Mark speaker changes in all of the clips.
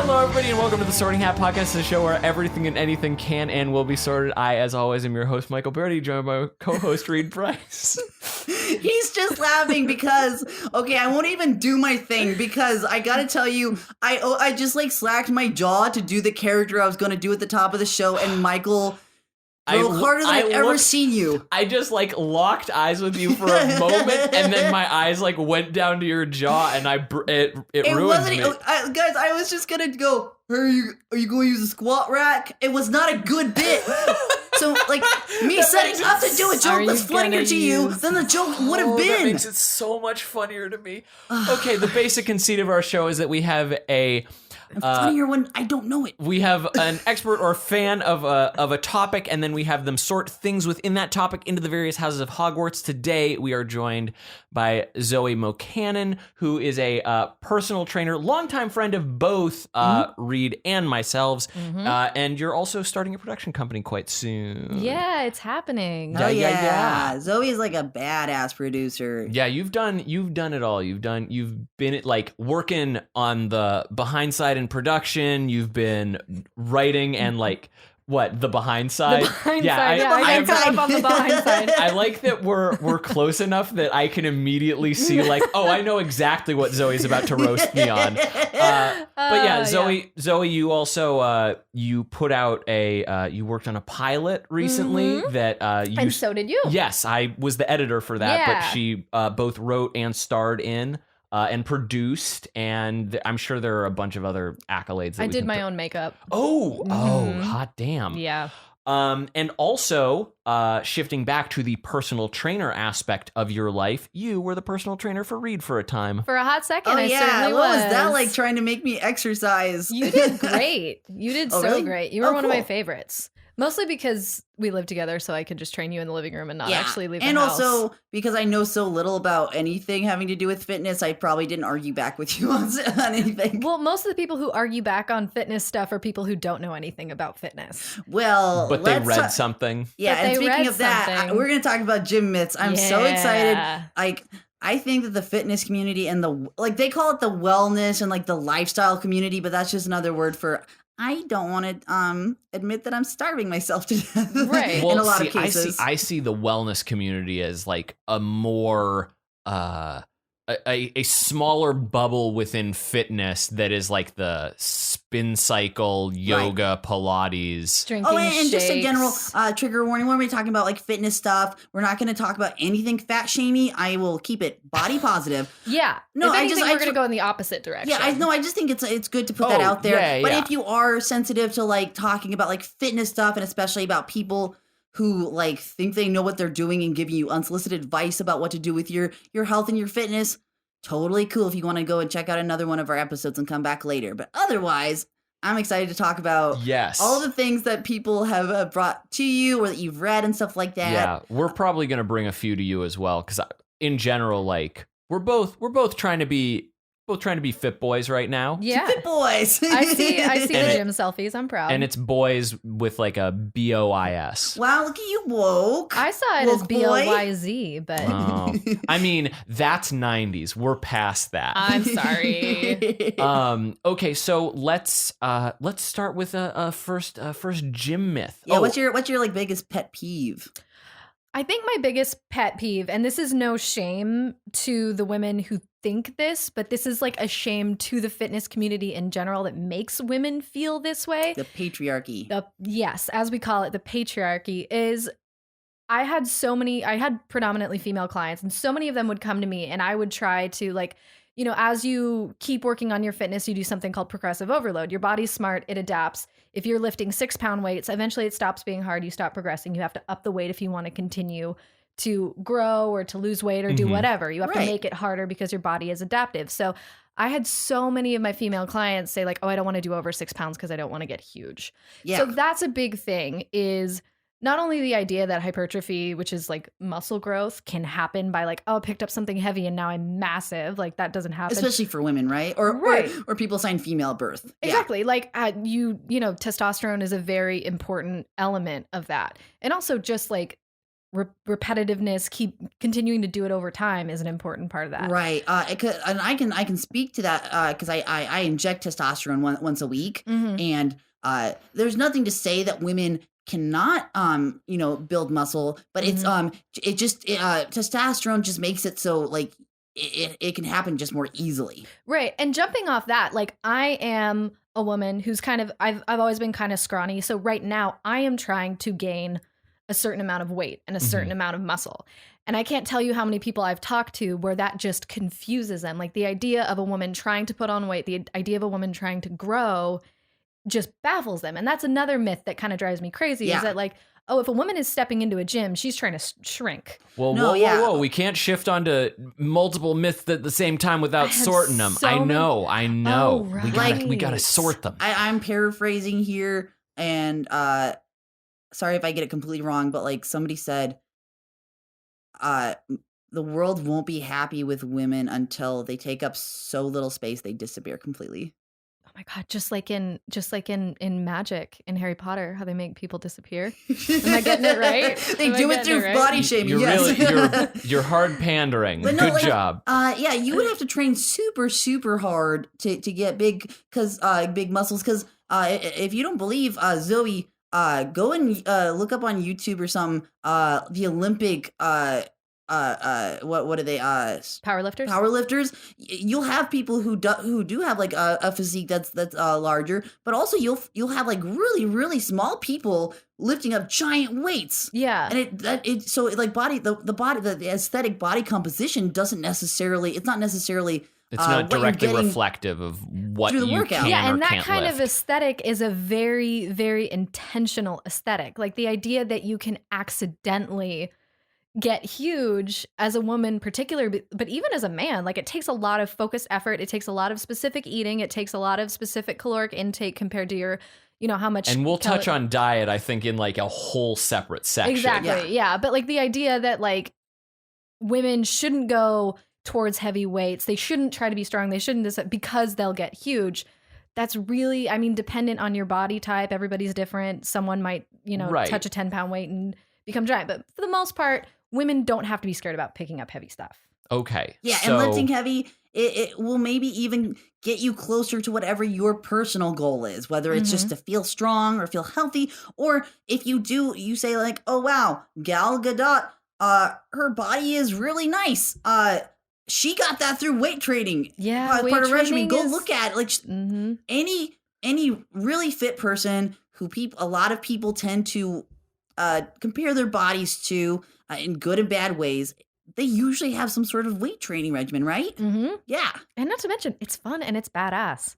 Speaker 1: Hello, everybody, and welcome to the Sorting Hat Podcast, the show where everything and anything can and will be sorted. I, as always, am your host, Michael Barryte, joined by my co-host, Brice.
Speaker 2: He's just laughing because, okay, I won't even do my thing because I gotta tell you, I just like slacked my jaw to do the character I was gonna do at the top of the show, and Michael drove harder than I've ever seen you.
Speaker 1: I just like locked eyes with you for a moment, and then my eyes like went down to your jaw, and it ruined me.
Speaker 2: Guys, I was just gonna go, are you going to use a squat rack? It was not a good bit. So, like, me setting up to do a joke was funnier to you than the joke would have been.
Speaker 1: That makes it so much funnier to me. Okay, the basic conceit of our show is that we have
Speaker 2: I'm funnier when I don't know it.
Speaker 1: We have an expert or fan of a topic, and then we have them sort things within that topic into the various houses of Hogwarts. Today, we are joined by Zoë Moacanin, who is a personal trainer, longtime friend of both Reed and myself, and you're also starting a production company quite soon.
Speaker 3: Yeah, it's happening.
Speaker 2: Yeah. Zoe is like a badass producer.
Speaker 1: Yeah, you've done it all. You've been like working on the behind side in production. You've been writing and like the behind side.
Speaker 3: The behind side. I got up on the behind side.
Speaker 1: I like that we're close enough that I can immediately see like, oh, I know exactly what Zoe's about to roast me on. But yeah, Zoe, you also you put out you worked on a pilot recently that
Speaker 3: and so did you.
Speaker 1: Yes, I was the editor for that, but she both wrote and starred in. And produced, and I'm sure there are a bunch of other accolades.
Speaker 3: I did my own makeup.
Speaker 1: Oh, hot damn.
Speaker 3: Yeah.
Speaker 1: And also, shifting back to the personal trainer aspect of your life, you were the personal trainer for Reed for a time.
Speaker 3: For a hot second,
Speaker 2: I certainly
Speaker 3: was.
Speaker 2: What was that like, trying to make me exercise?
Speaker 3: You did great. You did
Speaker 2: really?
Speaker 3: Great. You were one
Speaker 2: cool.
Speaker 3: of my favorites. Mostly because we live together, so I could just train you in the living room and not actually leave the house.
Speaker 2: And also, because I know so little about anything having to do with fitness, I probably didn't argue back with you on anything.
Speaker 3: Well, most of the people who argue back on fitness stuff are people who don't know anything about fitness.
Speaker 2: Well,
Speaker 1: but they read something.
Speaker 2: Yeah, and speaking of that, we're going to talk about gym myths. I'm so excited. Like, I think that the fitness community and they call it the wellness and like the lifestyle community, but that's just another word for I don't want to admit that I'm starving myself to death.
Speaker 3: Right.
Speaker 2: In a lot of cases.
Speaker 1: I see the wellness community as like a more a smaller bubble within fitness that is like the spin cycle, yoga, Pilates.
Speaker 3: Drinking
Speaker 2: and just a
Speaker 3: shakes.
Speaker 2: general trigger warning. When we're talking about like fitness stuff, we're not going to talk about anything fat shamey. I will keep it body positive.
Speaker 3: Yeah.
Speaker 2: No,
Speaker 3: if anything, we're going to go in the opposite direction.
Speaker 2: Yeah, I just think it's good to put that out there. But if you are sensitive to like talking about like fitness stuff, and especially about people who like think they know what they're doing and giving you unsolicited advice about what to do with your health and your fitness, totally cool if you want to go and check out another one of our episodes and come back later. But otherwise, I'm excited to talk about all the things that people have brought to you or that you've read and stuff like that.
Speaker 1: Yeah, we're probably going to bring a few to you as well, because in general, like we're both trying to be fit boys right now.
Speaker 2: Yeah, fit boys.
Speaker 3: I see the gym selfies. I'm proud.
Speaker 1: And it's boys with like a BOIS.
Speaker 2: Wow, look at you, woke.
Speaker 3: I saw it as BOYZ, but
Speaker 1: I mean, that's 90s. We're past that.
Speaker 3: I'm sorry.
Speaker 1: Okay, so let's start with a first gym myth.
Speaker 2: Yeah, what's your like biggest pet peeve?
Speaker 3: I think my biggest pet peeve, and this is no shame to the women who think this, but this is like a shame to the fitness community in general that makes women feel this way.
Speaker 2: The patriarchy.
Speaker 3: Yes, as we call it, the patriarchy is I had predominantly female clients, and so many of them would come to me, and I would try to like, you know, as you keep working on your fitness, you do something called progressive overload. Your body's smart, it adapts. If you're lifting 6-pound weights, eventually it stops being hard. You stop progressing. You have to up the weight if you want to continue to grow or to lose weight or do whatever. You have to make it harder because your body is adaptive. So I had so many of my female clients say like, oh, I don't want to do over 6 pounds because I don't want to get huge. Yeah. So that's a big thing, is not only the idea that hypertrophy, which is like muscle growth, can happen by like, oh, I picked up something heavy and now I'm massive. Like that doesn't happen.
Speaker 2: Especially for women, right? Or people sign female birth.
Speaker 3: Exactly. Yeah. Like you know, testosterone is a very important element of that. And also just like repetitiveness, keep continuing to do it over time is an important part of that.
Speaker 2: Right. And I can speak to that because I inject testosterone once a week, and there's nothing to say that women cannot build muscle, but it's testosterone just makes it so like it can happen just more easily.
Speaker 3: Right. And jumping off that, like I am a woman who's I've always been kind of scrawny. So right now I am trying to gain a certain amount of weight and a certain amount of muscle. And I can't tell you how many people I've talked to where that just confuses them. Like the idea of a woman trying to put on weight, the idea of a woman trying to grow just baffles them. And that's another myth that kind of drives me crazy is that like, oh, if a woman is stepping into a gym, she's trying to shrink.
Speaker 1: Well, whoa. We can't shift onto multiple myths at the same time without sorting them. I know.
Speaker 3: Oh, right.
Speaker 1: We gotta sort them.
Speaker 2: I'm paraphrasing here, and sorry if I get it completely wrong, but like somebody said, the world won't be happy with women until they take up so little space they disappear completely.
Speaker 3: Oh my God, just like in magic in Harry Potter, how they make people disappear. Am I getting it right?
Speaker 2: They do it through body shaming.
Speaker 1: You're hard pandering.
Speaker 2: But
Speaker 1: Good job.
Speaker 2: You would have to train super, super hard to get big muscles. Because if you don't believe Zoe, go and look up on YouTube or something. The Olympic what are they? Powerlifters. You'll have people who do have like a physique that's larger, but also you'll have like really, really small people lifting up giant weights.
Speaker 3: Yeah,
Speaker 2: and the aesthetic body composition it's not
Speaker 1: directly reflective of what you can
Speaker 3: and that
Speaker 1: can't
Speaker 3: kind
Speaker 1: lift.
Speaker 3: of aesthetic is a very, very intentional aesthetic. Like the idea that you can accidentally get huge as a woman particularly, but even as a man, like it takes a lot of focused effort. It takes a lot of specific eating. It takes a lot of specific caloric intake compared to your, how much.
Speaker 1: And we'll touch on diet, I think, in like a whole separate section.
Speaker 3: Exactly. Yeah. But like the idea that like women shouldn't go towards heavy weights. They shouldn't try to be strong. They shouldn't because they'll get huge. That's really, dependent on your body type. Everybody's different. Someone might, touch a 10-pound weight and become giant. But for the most part, women don't have to be scared about picking up heavy stuff.
Speaker 1: Okay.
Speaker 2: Yeah, and lifting heavy, it will maybe even get you closer to whatever your personal goal is, whether it's just to feel strong or feel healthy, or if you say like, oh wow, Gal Gadot, her body is really nice. She got that through weight training.
Speaker 3: Yeah,
Speaker 2: part of regimen. Go look at it. Like any really fit person who a lot of people tend to compare their bodies to in good and bad ways, they usually have some sort of weight training regimen, right?
Speaker 3: Mm-hmm.
Speaker 2: Yeah.
Speaker 3: And not to mention, it's fun and it's badass.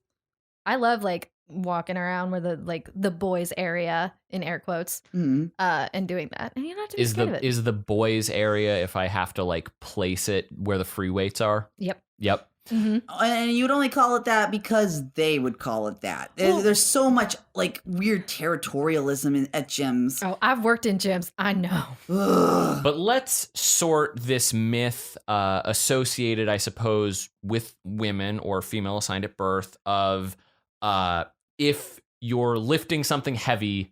Speaker 3: I love like walking around where the boys area in air quotes and doing that. And you don't have to be scared of it.
Speaker 1: Is the boys area, if I have to like place it where the free weights are?
Speaker 3: Yep.
Speaker 2: Mm-hmm. And you'd only call it that because they would call it that. There's so much like weird territorialism at gyms.
Speaker 3: Oh, I've worked in gyms. I know.
Speaker 2: Ugh.
Speaker 1: But let's sort this myth associated, I suppose, with women or female assigned at birth of if you're lifting something heavy,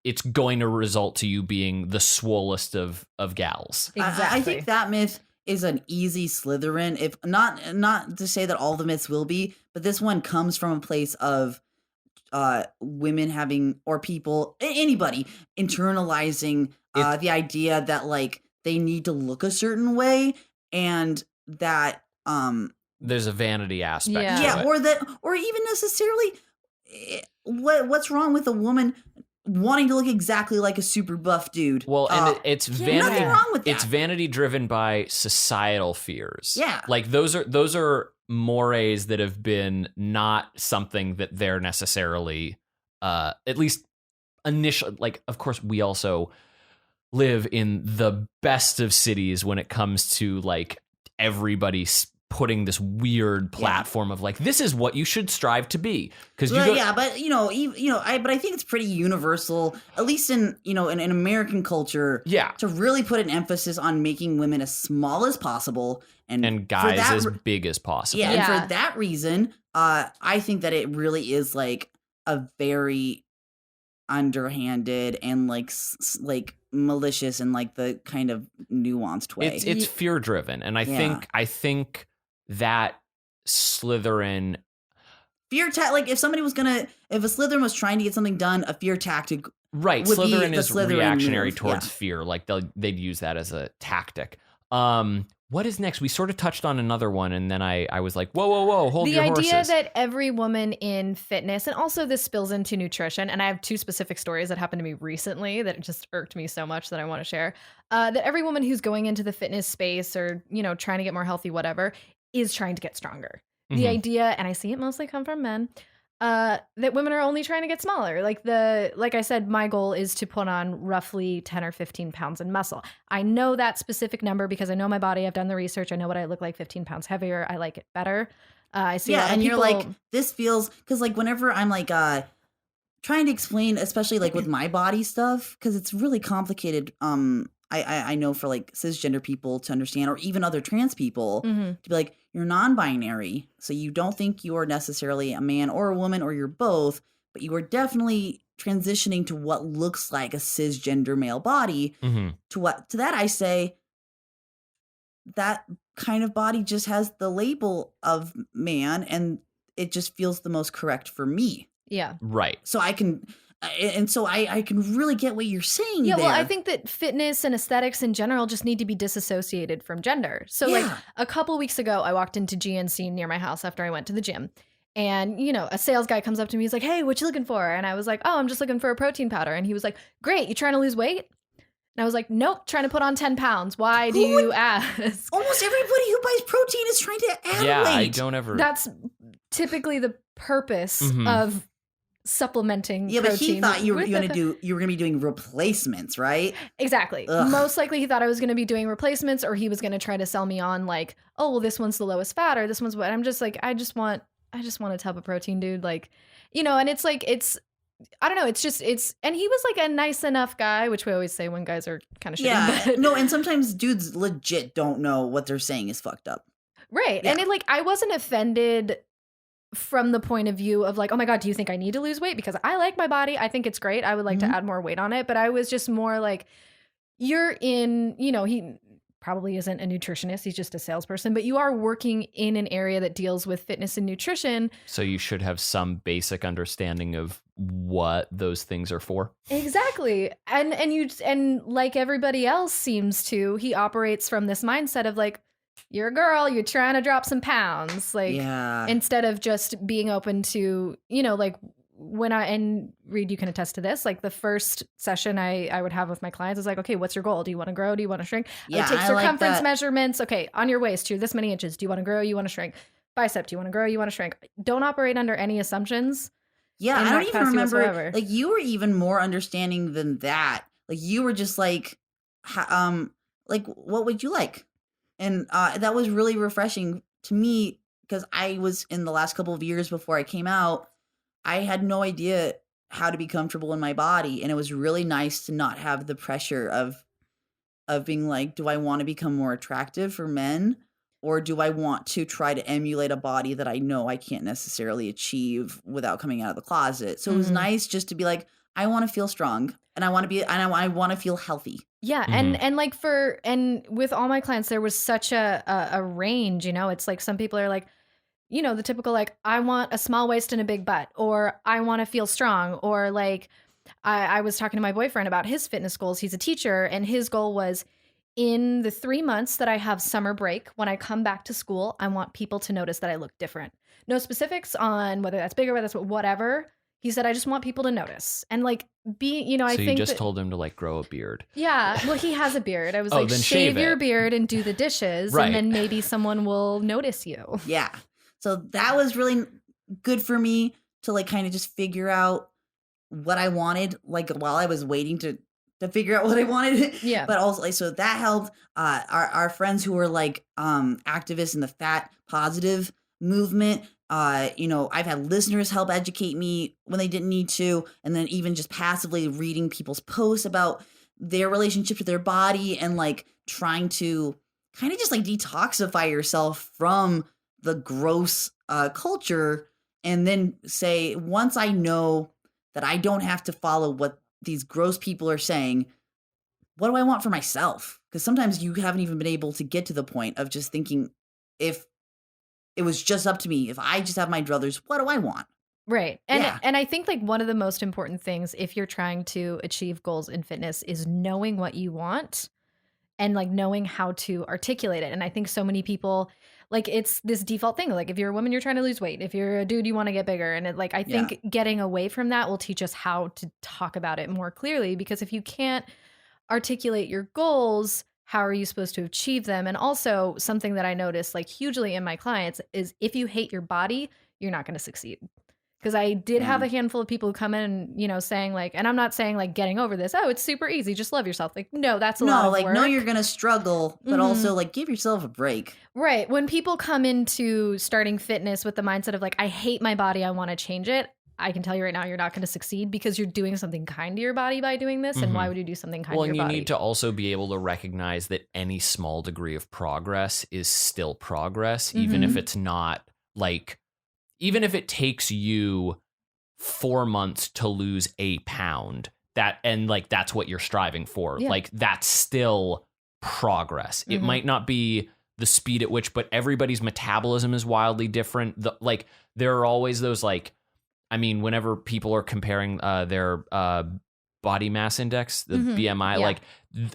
Speaker 1: it's going to result to you being the swollest of gals.
Speaker 3: Exactly.
Speaker 2: I think that myth is an easy Slytherin. If not to say that all the myths will be, but this one comes from a place of women having, or people, anybody internalizing the idea that like they need to look a certain way, and that
Speaker 1: there's a vanity aspect.
Speaker 2: Yeah, or even necessarily what's wrong with a woman wanting to look exactly like a super buff dude.
Speaker 1: Well, and it's vanity.
Speaker 2: Nothing wrong with that.
Speaker 1: It's vanity driven by societal fears.
Speaker 2: Yeah.
Speaker 1: Like those are mores that have been not something that they're necessarily at least initial. Like, of course, we also live in the best of cities when it comes to like everybody putting this weird platform of like, this is what you should strive to be. Because
Speaker 2: but I think it's pretty universal, at least in in American culture.
Speaker 1: Yeah.
Speaker 2: To really put an emphasis on making women as small as possible and
Speaker 1: guys as big as possible.
Speaker 2: Yeah, and for that reason, I think that it really is like a very underhanded and like malicious in like the kind of nuanced way.
Speaker 1: It's fear driven, and I think that Slytherin
Speaker 2: like if a Slytherin was trying to get something done, a fear tactic
Speaker 1: right
Speaker 2: would
Speaker 1: Slytherin
Speaker 2: be
Speaker 1: is
Speaker 2: the Slytherin
Speaker 1: reactionary
Speaker 2: move.
Speaker 1: towards fear. Like they'd use that as a tactic. What is next? We sort of touched on another one, and then I was like, whoa, hold your horses.
Speaker 3: The idea that every woman in fitness, and also this spills into nutrition, and I have two specific stories that happened to me recently that just irked me so much that I want to share, that every woman who's going into the fitness space or, trying to get more healthy, whatever, is trying to get stronger. The idea, and I see it mostly come from men, that women are only trying to get smaller. Like I said, my goal is to put on roughly 10 or 15 pounds in muscle. I know that specific number because I know my body. I've done the research. I know what I look like 15 pounds heavier. I like it better. I see a lot of people.
Speaker 2: You're like, this feels, because like whenever I'm like trying to explain, especially like with my body stuff, because it's really complicated. I know for like cisgender people to understand, or even other trans people to be like, you're non-binary, so you don't think you are necessarily a man or a woman, or you're both, but you are definitely transitioning to what looks like a cisgender male body. To that I say, that kind of body just has the label of man, and it just feels the most correct for me.
Speaker 3: Yeah.
Speaker 1: Right.
Speaker 2: So I can... And so I can really get what you're saying there.
Speaker 3: Well, I think that fitness and aesthetics in general just need to be disassociated from gender. So like a couple weeks ago, I walked into GNC near my house after I went to the gym. And, a sales guy comes up to me. He's like, hey, what you looking for? And I was like, oh, I'm just looking for a protein powder. And he was like, great. You trying to lose weight? And I was like, nope, trying to put on 10 pounds. Why do you ask?
Speaker 2: Almost everybody who buys protein is trying to add weight.
Speaker 1: Yeah, I don't ever.
Speaker 3: That's typically the purpose of supplementing protein.
Speaker 2: But he thought you were going to be doing replacements, right?
Speaker 3: Exactly.
Speaker 2: Ugh.
Speaker 3: Most likely he thought I was going to be doing replacements, or he was going to try to sell me on like, oh, well, this one's the lowest fat, or this one's what. I'm just like, I just want a tub of protein, dude. Like, and it's like, I don't know. And he was like a nice enough guy, which we always say when guys are kind of shitty.
Speaker 2: Yeah.
Speaker 3: But.
Speaker 2: No, and sometimes dudes legit don't know what they're saying is fucked up.
Speaker 3: Right. Yeah. And I wasn't offended from the point of view of like, oh my God, do you think I need to lose weight? Because I like my body. I think it's great. I would like to add more weight on it. But I was just more like, you're in, he probably isn't a nutritionist. He's just a salesperson, but you are working in an area that deals with fitness and nutrition.
Speaker 1: So you should have some basic understanding of what those things are for.
Speaker 3: Exactly. And like everybody else seems to, he operates from this mindset of like, you're a girl, you're trying to drop some pounds. Like, instead of just being open to, like when and Reed, you can attest to this, like the first session I would have with my clients is like, okay, what's your goal? Do you want to grow? Do you want to shrink? I would take circumference measurements. Okay, on your waist, you're this many inches. Do you want to grow? You want to shrink? Bicep, do you want to grow? You want to shrink? Don't operate under any assumptions.
Speaker 2: Yeah, I don't even remember. Whatsoever. Like you were even more understanding than that. Like you were just like, like what would you like? And that was really refreshing to me because I was in the last couple of years before I came out, I had no idea how to be comfortable in my body. And it was really nice to not have the pressure of being like, do I want to become more attractive for men? Or do I want to try to emulate a body that I know I can't necessarily achieve without coming out of the closet? So it was nice just to be like, I want to feel strong and I want to feel healthy.
Speaker 3: Yeah. And like with all my clients, there was such a range, it's like some people are like, the typical, like, I want a small waist and a big butt, or I want to feel strong. Or like, I was talking to my boyfriend about his fitness goals. He's a teacher and his goal was in the 3 months that I have summer break, when I come back to school, I want people to notice that I look different. No specifics on whether that's bigger, whether that's whatever. He said, I just want people to notice. And like, I think
Speaker 1: you just told him to like grow a beard.
Speaker 3: Yeah. Well, he has a beard. I was like, shave your beard and do the dishes. Right. And then maybe someone will notice you.
Speaker 2: Yeah. So that was really good for me to like kind of just figure out what I wanted, like while I was waiting to figure out what I wanted.
Speaker 3: Yeah.
Speaker 2: But also like, so that helped our friends who were like activists in the fat positive movement. I've had listeners help educate me when they didn't need to. And then even just passively reading people's posts about their relationship to their body and like trying to kind of just like detoxify yourself from the gross culture. And then say, once I know that I don't have to follow what these gross people are saying. What do I want for myself? Because sometimes you haven't even been able to get to the point of just thinking, if it was just up to me, if I just have my druthers, what do I want?
Speaker 3: Right. And I think like one of the most important things if you're trying to achieve goals in fitness is knowing what you want and like knowing how to articulate it. And I think so many people, like it's this default thing. Like if you're a woman, you're trying to lose weight. If you're a dude, you want to get bigger. And it, like I think getting away from that will teach us how to talk about it more clearly, because if you can't articulate your goals, how are you supposed to achieve them? And also something that I notice like hugely in my clients is if you hate your body, you're not going to succeed. Because I did have a handful of people who come in, you know, saying like, and I'm not saying like getting over this, oh, it's super easy, just love yourself. Like, no, that's a lot of work.
Speaker 2: No, you're going to struggle, but also like give yourself a break.
Speaker 3: Right. When people come into starting fitness with the mindset of like, I hate my body, I want to change it, I can tell you right now, you're not going to succeed because you're doing something kind to your body by doing this. And why would you do something kind to your body?
Speaker 1: Well, and you need to also be able to recognize that any small degree of progress is still progress, even if it's not like, even if it takes you 4 months to lose a pound, and like that's what you're striving for.
Speaker 3: Yeah.
Speaker 1: Like that's still progress. It might not be the speed at which, but everybody's metabolism is wildly different. Like there are always those like, I mean, whenever people are comparing their body mass index, the BMI, like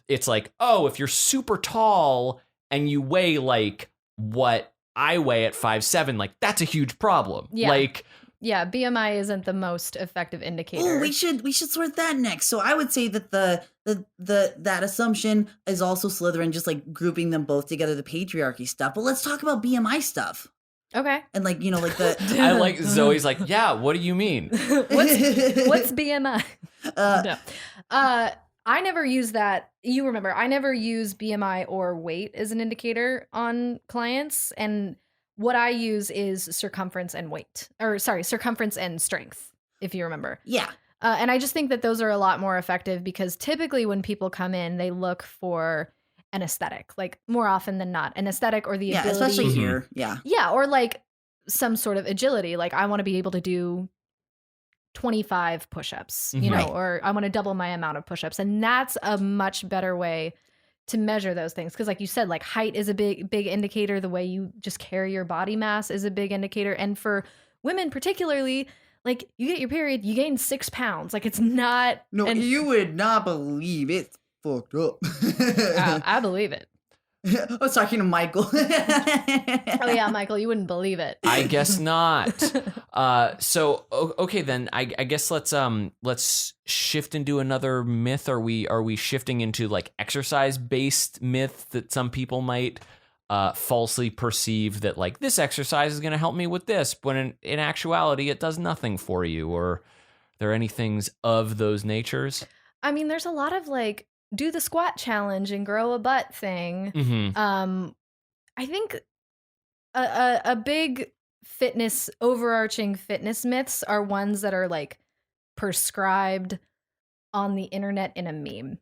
Speaker 1: it's like, oh, if you're super tall and you weigh like what I weigh at 5'7", like that's a huge problem.
Speaker 3: Yeah.
Speaker 1: Like,
Speaker 3: yeah, BMI isn't the most effective indicator.
Speaker 2: Oh, we should sort that next. So I would say that that assumption is also Slytherin, just like grouping them both together, the patriarchy stuff. But let's talk about BMI stuff.
Speaker 3: Okay.
Speaker 2: And like, you know, like the
Speaker 1: I like Zoe's like, yeah, what do you mean?
Speaker 3: What's BMI? No. I never use that. You remember, I never use BMI or weight as an indicator on clients. And what I use is circumference and circumference and strength, if you remember.
Speaker 2: Yeah.
Speaker 3: And I just think that those are a lot more effective because typically when people come in, they look for an aesthetic, like more often than not, an aesthetic or the ability.
Speaker 2: Especially here. Yeah.
Speaker 3: Yeah. Or like some sort of agility. Like I want to be able to do 25 push-ups, you know, or I want to double my amount of push-ups. And that's a much better way to measure those things. Cause like you said, like height is a big indicator. The way you just carry your body mass is a big indicator. And for women particularly, like you get your period, you gain 6 pounds. Like it's not.
Speaker 2: No, you would not believe it's fucked up.
Speaker 3: I believe it.
Speaker 2: I was talking to Michael.
Speaker 3: Oh yeah, Michael, you wouldn't believe it.
Speaker 1: I guess not. So okay, then I guess let's shift into another myth. Are we shifting into like exercise based myth that some people might falsely perceive that like this exercise is going to help me with this, when in actuality it does nothing for you? Or are there any things of those natures?
Speaker 3: I mean, there's a lot of like do the squat challenge and grow a butt thing. I think a big overarching fitness myths are ones that are like prescribed on the internet in a meme.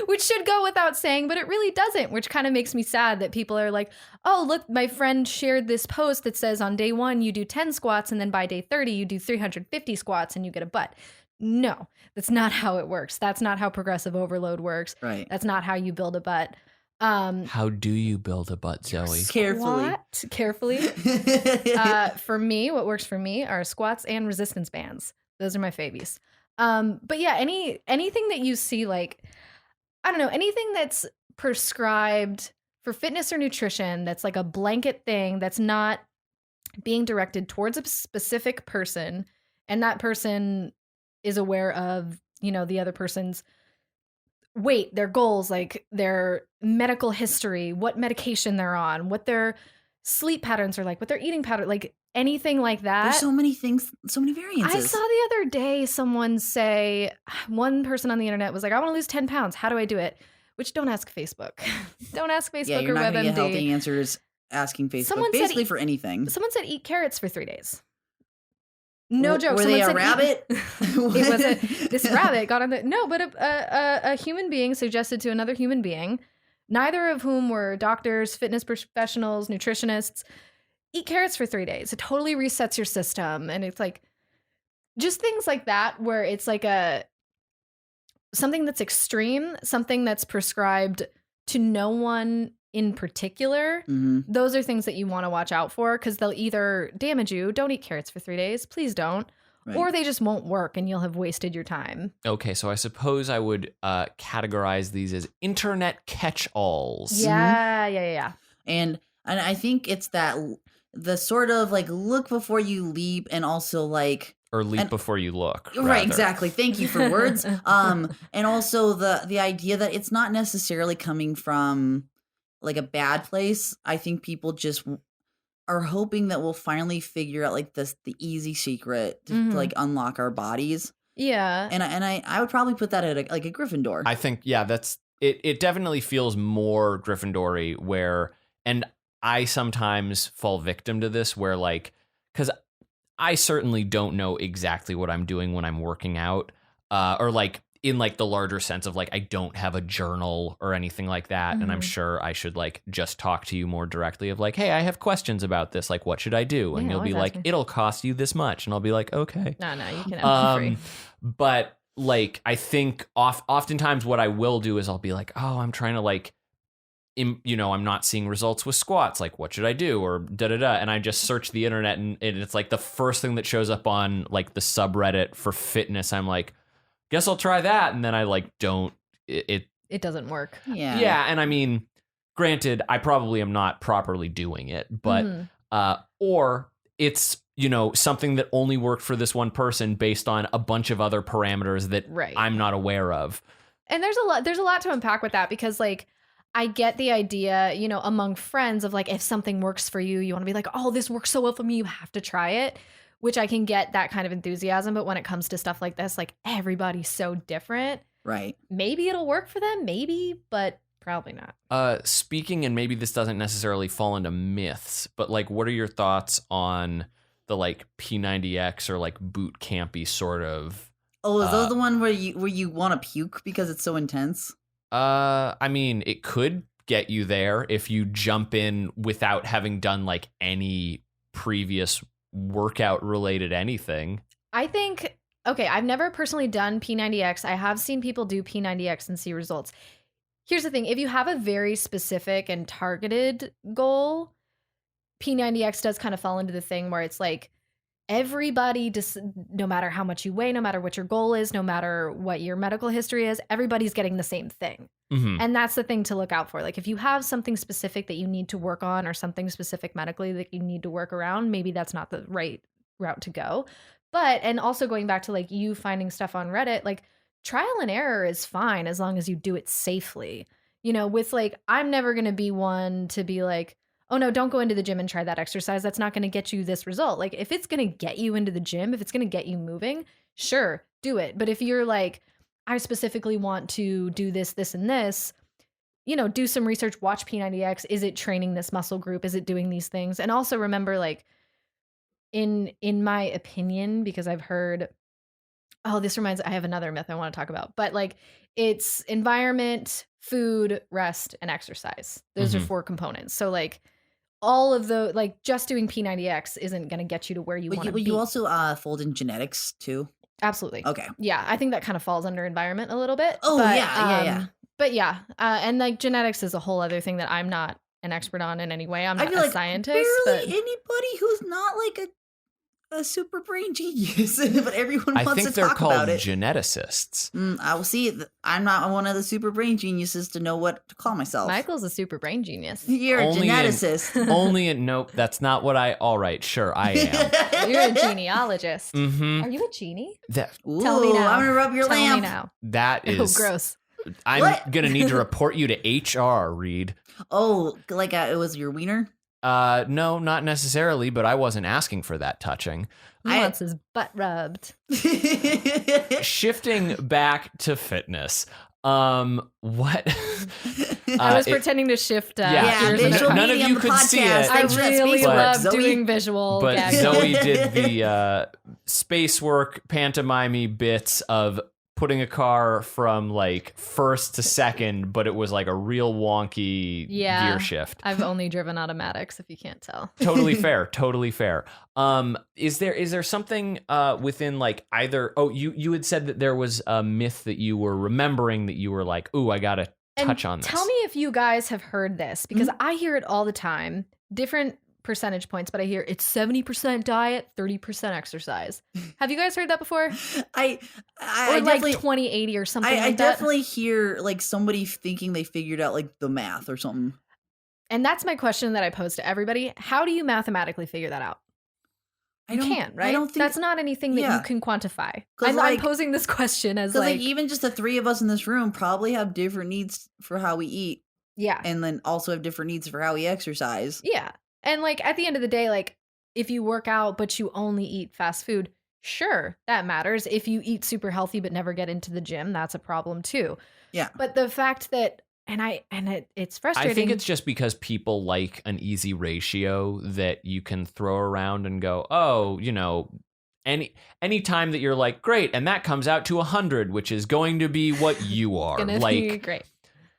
Speaker 3: Which should go without saying, but it really doesn't, which kind of makes me sad that people are like, oh, look, my friend shared this post that says on day 1 you do 10 squats and then by day 30 you do 350 squats and you get a butt. No, that's not how it works. That's not how progressive overload works.
Speaker 2: Right.
Speaker 3: That's not how you build a butt.
Speaker 1: How do you build a butt, Zoe?
Speaker 2: Carefully.
Speaker 3: For me, what works for me are squats and resistance bands. Those are my favies. But yeah, anything that you see, like, I don't know, anything that's prescribed for fitness or nutrition, that's like a blanket thing that's not being directed towards a specific person, and that person is aware of, you know, the other person's weight, their goals, like their medical history, what medication they're on, what their sleep patterns are like, what their eating pattern, like anything like that.
Speaker 2: There's so many things, so many variances.
Speaker 3: I saw the other day someone say, one person on the internet was like, I want to lose 10 pounds. How do I do it? Which don't ask Facebook. Don't ask Facebook
Speaker 2: yeah, you're
Speaker 3: or
Speaker 2: not
Speaker 3: WebMD.
Speaker 2: gonna get healthy answers asking Facebook,
Speaker 3: Someone
Speaker 2: basically
Speaker 3: said,
Speaker 2: for anything.
Speaker 3: Someone said eat carrots for 3 days. No joke.
Speaker 2: Were
Speaker 3: Someone
Speaker 2: they a
Speaker 3: said
Speaker 2: rabbit?
Speaker 3: It was this rabbit got on the but a human being suggested to another human being, neither of whom were doctors, fitness professionals, nutritionists, eat carrots for 3 days. It totally resets your system, and it's like, just things like that where it's like something that's extreme, something that's prescribed to no one in particular.
Speaker 2: Mm-hmm.
Speaker 3: Those are things that you want to watch out for because they'll either damage you. Don't eat carrots for 3 days. Please don't. Right. Or they just won't work and you'll have wasted your time.
Speaker 1: Okay, so I suppose I would categorize these as internet catch-alls.
Speaker 3: Yeah.
Speaker 2: And I think it's the sort of like look before you leap and also like...
Speaker 1: Or leap before you look.
Speaker 2: Right,
Speaker 1: rather.
Speaker 2: exactly. Thank you for words. And also the idea that it's not necessarily coming from like a bad place. I think people just are hoping that we'll finally figure out like the easy secret to like unlock our bodies.
Speaker 3: Yeah.
Speaker 2: And I would probably put that at a Gryffindor.
Speaker 1: I think, yeah, that's it. It definitely feels more Gryffindor-y where, and I sometimes fall victim to this where like, because I certainly don't know exactly what I'm doing when I'm working out, or like in like the larger sense of like I don't have a journal or anything like that, and I'm sure I should like just talk to you more directly of like, hey, I have questions about this, like what should I do? And you'll be like, it'll cost you this much, and I'll be like, okay,
Speaker 3: no, you can have it free.
Speaker 1: But like I think oftentimes what I will do is I'll be like, oh, I'm trying to like. I'm not seeing results with squats. Like, what should I do? Or da-da-da. And I just search the internet and it's like the first thing that shows up on like the subreddit for fitness. I'm like, guess I'll try that. And then I like don't. It
Speaker 3: doesn't work.
Speaker 2: Yeah.
Speaker 1: Yeah. And I mean, granted, I probably am not properly doing it, but or it's, something that only worked for this one person based on a bunch of other parameters that I'm not aware of.
Speaker 3: And there's a lot to unpack with that because like, I get the idea, among friends of like, if something works for you, you want to be like, oh, this works so well for me, you have to try it, which I can get that kind of enthusiasm. But when it comes to stuff like this, like everybody's so different.
Speaker 2: Right.
Speaker 3: Maybe it'll work for them, maybe, but probably not.
Speaker 1: Speaking, and maybe this doesn't necessarily fall into myths, but like, what are your thoughts on the like P90X or like boot campy sort of?
Speaker 2: Oh, is those the one where you want to puke because it's so intense?
Speaker 1: I mean, it could get you there if you jump in without having done like any previous workout related anything.
Speaker 3: I think, okay, I've never personally done P90X. I have seen people do P90X and see results. Here's the thing. If you have a very specific and targeted goal, P90X does kind of fall into the thing where it's like, everybody, no matter how much you weigh, no matter what your goal is, no matter what your medical history is, everybody's getting the same thing. And that's the thing to look out for. Like if you have something specific that you need to work on or something specific medically that you need to work around, maybe that's not the right route to go. But, and also going back to like you finding stuff on Reddit, like trial and error is fine as long as you do it safely. With like, I'm never going to be one to be like, oh no, don't go into the gym and try that exercise. That's not going to get you this result. Like if it's going to get you into the gym, if it's going to get you moving, sure, do it. But if you're like, I specifically want to do this, this, and this, do some research, watch P90X. Is it training this muscle group? Is it doing these things? And also remember, like in my opinion, because I've heard, I have another myth I want to talk about, but like it's environment, food, rest, and exercise. Those are 4 components. So like, all of the like just doing P90X isn't going to get you to where you want to be.
Speaker 2: You also fold in genetics too?
Speaker 3: Absolutely.
Speaker 2: Okay.
Speaker 3: Yeah, I think that kind of falls under environment a little bit.
Speaker 2: Oh,
Speaker 3: but,
Speaker 2: yeah.
Speaker 3: But yeah, and like genetics is a whole other thing that I'm not an expert on in any way. I'm not a scientist.
Speaker 2: Barely anybody who's not like a super brain genius, but everyone wants to talk about it.
Speaker 1: I think they're called geneticists.
Speaker 2: I will see. I'm not one of the super brain geniuses to know what to call myself.
Speaker 3: Michael's a super brain genius.
Speaker 2: You're a geneticist.
Speaker 1: Nope, that's not what all right, sure, I am.
Speaker 3: You're a genealogist. Are you a genie? Tell me now.
Speaker 2: I'm going to rub your lamp.
Speaker 3: Tell me now.
Speaker 1: That is...
Speaker 3: Oh, gross.
Speaker 1: I'm going to need to report you to HR, Reed.
Speaker 2: Oh, like it was your wiener?
Speaker 1: No, not necessarily, but I wasn't asking for that touching.
Speaker 3: He wants his butt rubbed.
Speaker 1: Shifting back to fitness. What?
Speaker 3: I was pretending to shift.
Speaker 1: None of you could see it.
Speaker 3: I really love doing visual.
Speaker 1: But
Speaker 3: gags.
Speaker 1: Zoe did the space work pantomime bits of putting a car from like first to second, but it was like a real wonky gear shift.
Speaker 3: I've only driven automatics, if you can't tell.
Speaker 1: Totally fair. Totally fair. Is there something within like either? Oh, you had said that there was a myth that you were remembering that you were like, ooh, I gotta touch on this.
Speaker 3: Tell me if you guys have heard this, because I hear it all the time. Different percentage points, but I hear it's 70% diet, 30% exercise. Have you guys heard that before?
Speaker 2: I
Speaker 3: or like 20-80 or something
Speaker 2: I
Speaker 3: like that?
Speaker 2: definitely hear like somebody thinking they figured out like the math or something.
Speaker 3: And that's my question that I pose to everybody. How do you mathematically figure that out? You can't, right?
Speaker 2: I don't think
Speaker 3: that's not anything that you can quantify. I'm posing this question as
Speaker 2: like even just the three of us in this room probably have different needs for how we eat.
Speaker 3: Yeah.
Speaker 2: And then also have different needs for how we exercise.
Speaker 3: Yeah. And like at the end of the day, like if you work out but you only eat fast food, sure, that matters. If you eat super healthy but never get into the gym, that's a problem too.
Speaker 2: Yeah.
Speaker 3: But the fact that it's frustrating.
Speaker 1: I think it's just because people like an easy ratio that you can throw around and go, oh, you know, any time that you're like, great, and that comes out to 100, which is going to be what you are.
Speaker 3: Gonna be great.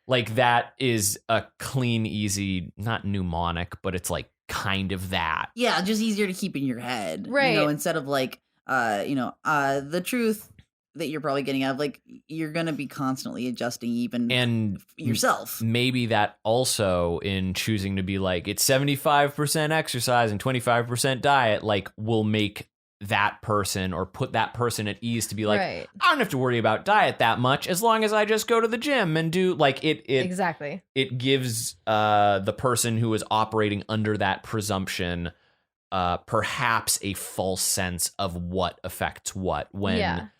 Speaker 1: Like that is a clean, easy, not mnemonic, but it's like kind of that.
Speaker 2: Yeah, just easier to keep in your head.
Speaker 3: Right.
Speaker 2: You know, instead of like, the truth that you're probably getting out of, like, you're going to be constantly adjusting even
Speaker 1: and
Speaker 2: yourself.
Speaker 1: Maybe that also in choosing to be like, it's 75% exercise and 25% diet, like will make that person or put that person at ease to be like, I don't have to worry about diet that much as long as I just go to the gym and do like it
Speaker 3: exactly.
Speaker 1: It gives the person who is operating under that presumption perhaps a false sense of what affects what, when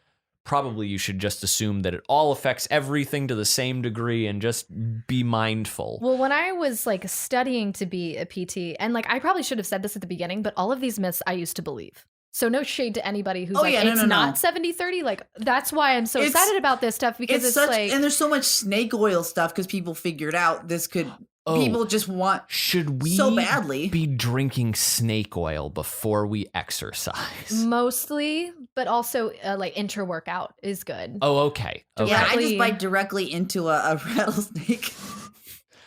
Speaker 1: probably you should just assume that it all affects everything to the same degree and just be mindful.
Speaker 3: Well, when I was like studying to be a PT, and like I probably should have said this at the beginning, but all of these myths I used to believe. So no shade to anybody who's it's not 70-30. Like that's why I'm so excited about this stuff, because it's like,
Speaker 2: and there's so much snake oil stuff because people figured out this could. People just want so badly
Speaker 1: be drinking snake oil before we exercise?
Speaker 3: Mostly, but also like intra-workout is good.
Speaker 1: Oh, okay.
Speaker 2: Yeah, I just bite directly into a rattlesnake.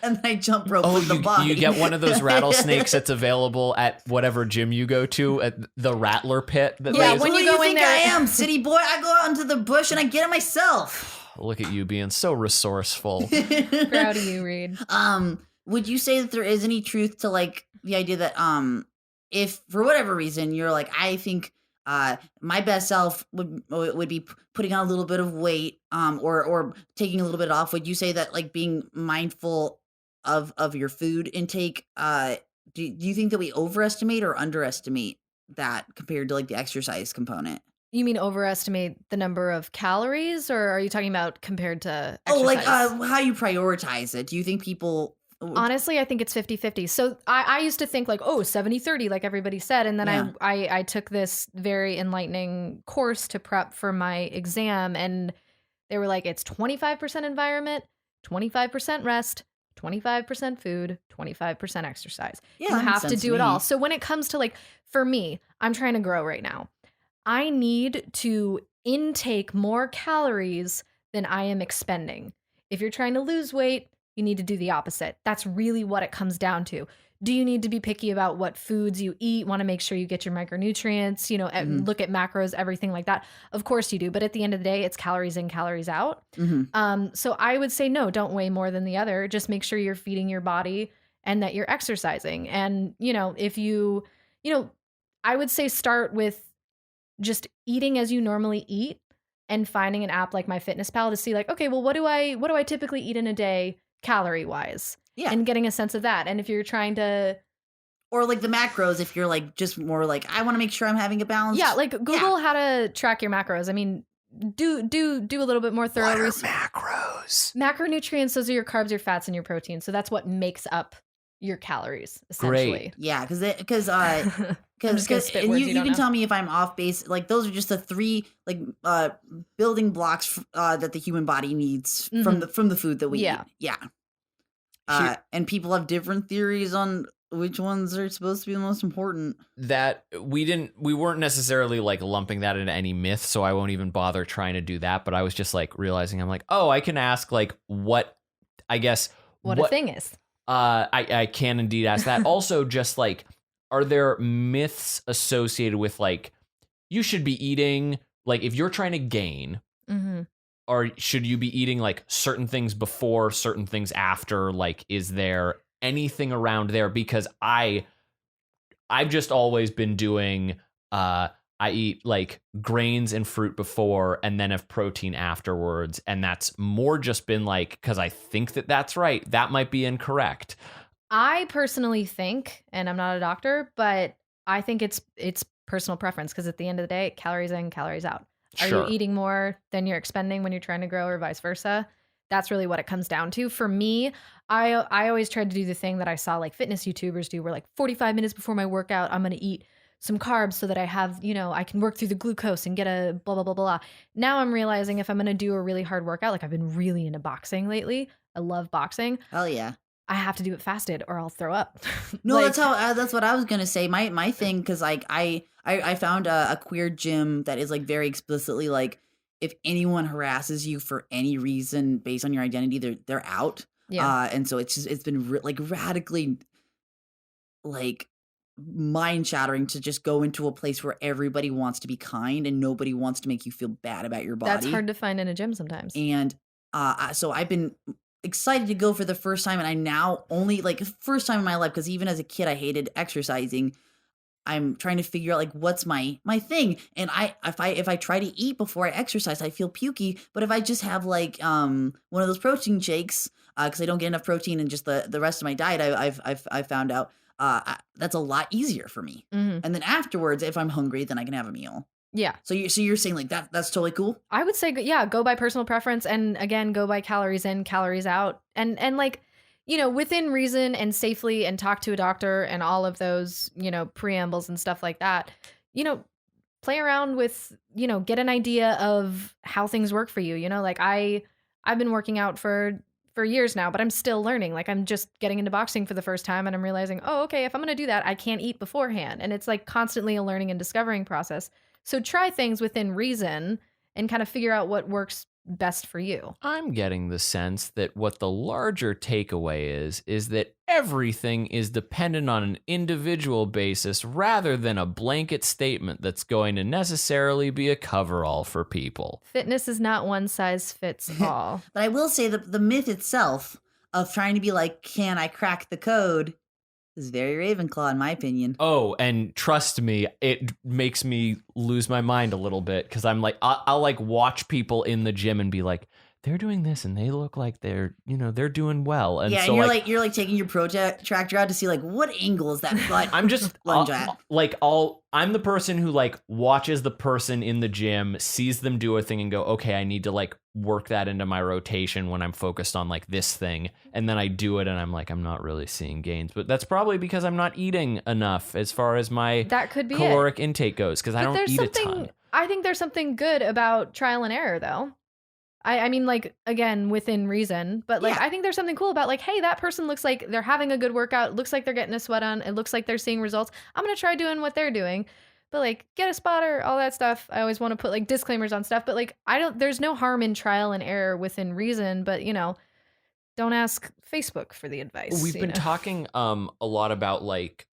Speaker 2: And I jump rope with the body.
Speaker 1: You get one of those rattlesnakes that's available at whatever gym you go to, at the Rattler Pit.
Speaker 2: When you go in there, I am, city boy. I go out into the bush and I get it myself.
Speaker 1: Look at you being so resourceful.
Speaker 3: Proud of you, Reed.
Speaker 2: Would you say that there is any truth to like the idea that if for whatever reason you're like, I think my best self would be putting on a little bit of weight or taking a little bit off, would you say that like being mindful of your food intake, do you think that we overestimate or underestimate that compared to like the exercise component?
Speaker 3: You mean overestimate the number of calories, or are you talking about compared to exercise?
Speaker 2: Oh, like how you prioritize it. Do you think people...
Speaker 3: Honestly, I think it's 50-50. So I used to think like, 70-30, like everybody said. And then I took this very enlightening course to prep for my exam. And they were like, it's 25% environment, 25% rest, 25% food, 25% exercise.
Speaker 2: Yeah,
Speaker 3: you have to do it all. So when it comes to like, for me, I'm trying to grow right now. I need to intake more calories than I am expending. If you're trying to lose weight, you need to do the opposite. That's really what it comes down to. Do you need to be picky about what foods you eat? Want to make sure you get your micronutrients, look at macros, everything like that. Of course you do. But at the end of the day, it's calories in, calories out. So I would say, no, don't weigh more than the other. Just make sure you're feeding your body and that you're exercising. And, if you, I would say start with just eating as you normally eat and finding an app like MyFitnessPal to see like, okay, well, what do I typically eat in a day calorie wise?
Speaker 2: Yeah.
Speaker 3: And getting a sense of that. And if you're trying to,
Speaker 2: or like the macros, if you're like just more like, I want to make sure I'm having a balance.
Speaker 3: Yeah, like Google how to track your macros. I mean, do a little bit more thorough research.
Speaker 1: Macros.
Speaker 3: Macronutrients, those are your carbs, your fats, and your protein. So that's what makes up your calories, essentially.
Speaker 1: Great.
Speaker 2: Yeah, because you can tell me if I'm off base. Like those are just the three like building blocks that the human body needs from the food that we eat. Yeah. And people have different theories on which ones are supposed to be the most important.
Speaker 1: That we weren't necessarily like lumping that into any myth, so I won't even bother trying to do that. But I was just like realizing, I'm like, oh, I can ask like what
Speaker 3: a thing is.
Speaker 1: I can indeed ask that. Also, just like, are there myths associated with like you should be eating, like if you're trying to gain, or should you be eating like certain things before, certain things after? Like, is there anything around there? Because I've just always been doing I eat like grains and fruit before and then have protein afterwards, and that's more just been like because I think that's right. That might be incorrect.
Speaker 3: I personally think, and I'm not a doctor, but I think it's personal preference, because at the end of the day, calories in, calories out. Are you eating more than you're expending when you're trying to grow, or vice versa? That's really what it comes down to. For me, I always tried to do the thing that I saw like fitness YouTubers do, where like 45 minutes before my workout, I'm going to eat some carbs so that I have, I can work through the glucose and get a blah, blah, blah, blah. Now I'm realizing if I'm going to do a really hard workout, like I've been really into boxing lately. I love boxing.
Speaker 2: Hell yeah.
Speaker 3: I have to do it fasted or I'll throw up.
Speaker 2: No, like, that's what I was going to say. My thing, because like I found a queer gym that is like very explicitly like, if anyone harasses you for any reason based on your identity, they're out. Yeah. And so it's been like radically like mind shattering to just go into a place where everybody wants to be kind and nobody wants to make you feel bad about your body.
Speaker 3: That's hard to find in a gym sometimes.
Speaker 2: And so I've been excited to go for the first time, and I now only like first time in my life, because even as a kid I hated exercising. I'm trying to figure out like what's my thing, and if I try to eat before I exercise, I feel pukey. But if I just have like one of those protein shakes, because I don't get enough protein in just the rest of my diet, I've found out that's a lot easier for me. And then afterwards, if I'm hungry, then I can have a meal.
Speaker 3: Yeah.
Speaker 2: So you're saying like that's totally cool?
Speaker 3: I would say go by personal preference, and again, go by calories in, calories out, and like, within reason and safely, and talk to a doctor and all of those, preambles and stuff like that. Play around with, get an idea of how things work for you. Like I've been working out for years now, but I'm still learning. Like I'm just getting into boxing for the first time, and I'm realizing, oh, okay, if I'm going to do that, I can't eat beforehand. And it's like constantly a learning and discovering process. So try things within reason and kind of figure out what works best for you.
Speaker 1: I'm getting the sense that what the larger takeaway is that everything is dependent on an individual basis rather than a blanket statement that's going to necessarily be a coverall for people.
Speaker 3: Fitness is not one size fits all.
Speaker 2: But I will say that the myth itself of trying to be like, can I crack the code, is very Ravenclaw in my opinion.
Speaker 1: Oh, and trust me, it makes me lose my mind a little bit, because I'm like, I'll like watch people in the gym and be like, they're doing this and they look like they're doing well. And
Speaker 2: yeah,
Speaker 1: so
Speaker 2: and you're like taking your protractor out to see like what angle is that butt.
Speaker 1: I'm just
Speaker 2: lunge at.
Speaker 1: I'm the person who like watches the person in the gym, sees them do a thing and go, okay, I need to like work that into my rotation when I'm focused on like this thing. And then I do it and I'm like, I'm not really seeing gains, but that's probably because I'm not eating enough as far as my caloric intake goes, because I don't eat a ton.
Speaker 3: I think there's something good about trial and error though. I mean, like, again, within reason, but like, I think there's something cool about like, hey, that person looks like they're having a good workout. It looks like they're getting a sweat on. It looks like they're seeing results. I'm going to try doing what they're doing, but like get a spotter, all that stuff. I always want to put like disclaimers on stuff, but like, there's no harm in trial and error within reason, but don't ask Facebook for the advice.
Speaker 1: We've been talking a lot about like,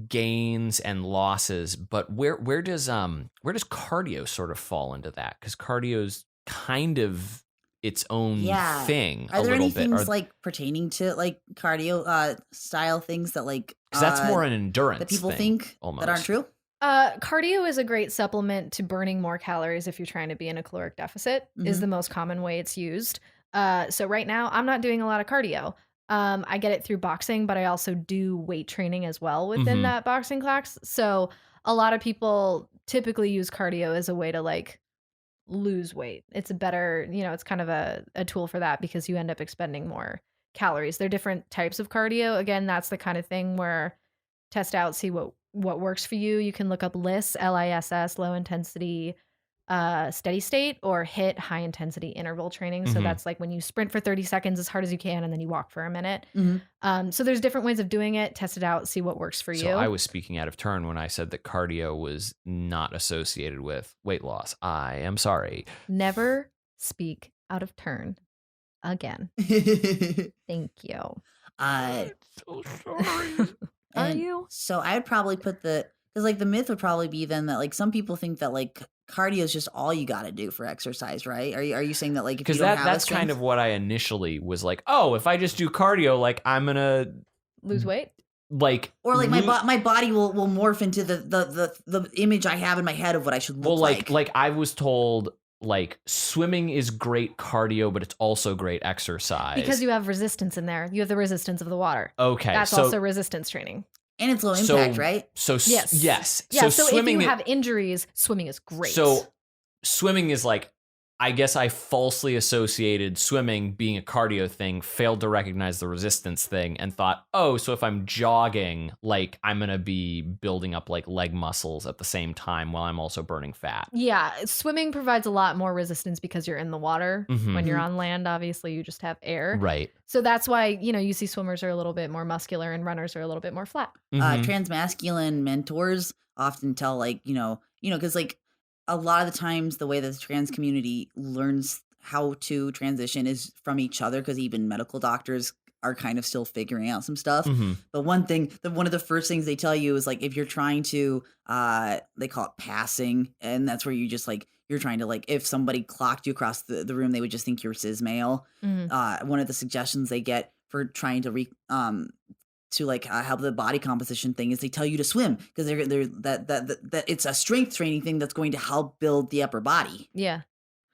Speaker 1: gains and losses, but where does cardio sort of fall into that? Because cardio's kind of its own thing.
Speaker 2: Are there any things like pertaining to like cardio style things that like
Speaker 1: because that's more an endurance
Speaker 2: that people think almost. That aren't true?
Speaker 3: Cardio is a great supplement to burning more calories if you're trying to be in a caloric deficit. Is the most common way it's used. So right now I'm not doing a lot of cardio. I get it through boxing, but I also do weight training as well within that boxing class. So a lot of people typically use cardio as a way to like lose weight. It's a better, it's kind of a tool for that, because you end up expending more calories. There are different types of cardio. Again, that's the kind of thing where test out, see what works for you. You can look up LISS, LISS, low intensity steady state or HIIT, high intensity interval training. So that's like when you sprint for 30 seconds as hard as you can and then you walk for a minute. So there's different ways of doing it. Test it out, see what works for you.
Speaker 1: So I was speaking out of turn when I said that cardio was not associated with weight loss. I am sorry.
Speaker 3: Never speak out of turn again. Thank you.
Speaker 1: I'm so sorry.
Speaker 3: Are you?
Speaker 2: So I would probably put because like the myth would probably be then that like some people think that like cardio is just all you got to do for exercise, right? Are you saying that like if you don't have
Speaker 1: that's kind of what I initially was like, oh, if I just do cardio, like I'm gonna
Speaker 3: lose weight,
Speaker 1: like,
Speaker 2: or like my body will morph into the image I have in my head of what I should look like.
Speaker 1: Like I was told, like swimming is great cardio, but it's also great exercise
Speaker 3: because you have resistance in there. You have the resistance of the water.
Speaker 1: Okay,
Speaker 3: that's also resistance training.
Speaker 2: And it's low impact, right?
Speaker 1: So yes.
Speaker 3: Yeah, so if you have injuries, swimming is great.
Speaker 1: So swimming is like, I guess I falsely associated swimming being a cardio thing, failed to recognize the resistance thing, and thought, oh, so if I'm jogging, like I'm going to be building up like leg muscles at the same time while I'm also burning fat.
Speaker 3: Yeah, swimming provides a lot more resistance because you're in the water. When you're on land, obviously you just have air.
Speaker 1: Right.
Speaker 3: So that's why, you see swimmers are a little bit more muscular and runners are a little bit more flat.
Speaker 2: Transmasculine mentors often tell like, because like, a lot of the times the way that the trans community learns how to transition is from each other, because even medical doctors are kind of still figuring out some stuff. But one of the first things they tell you is like, if you're trying to, they call it passing. And that's where you just like, you're trying to like, if somebody clocked you across the room, they would just think you're cis male. One of the suggestions they get for trying to help the body composition thing is they tell you to swim because they're that it's a strength training thing that's going to help build the upper body.
Speaker 3: Yeah.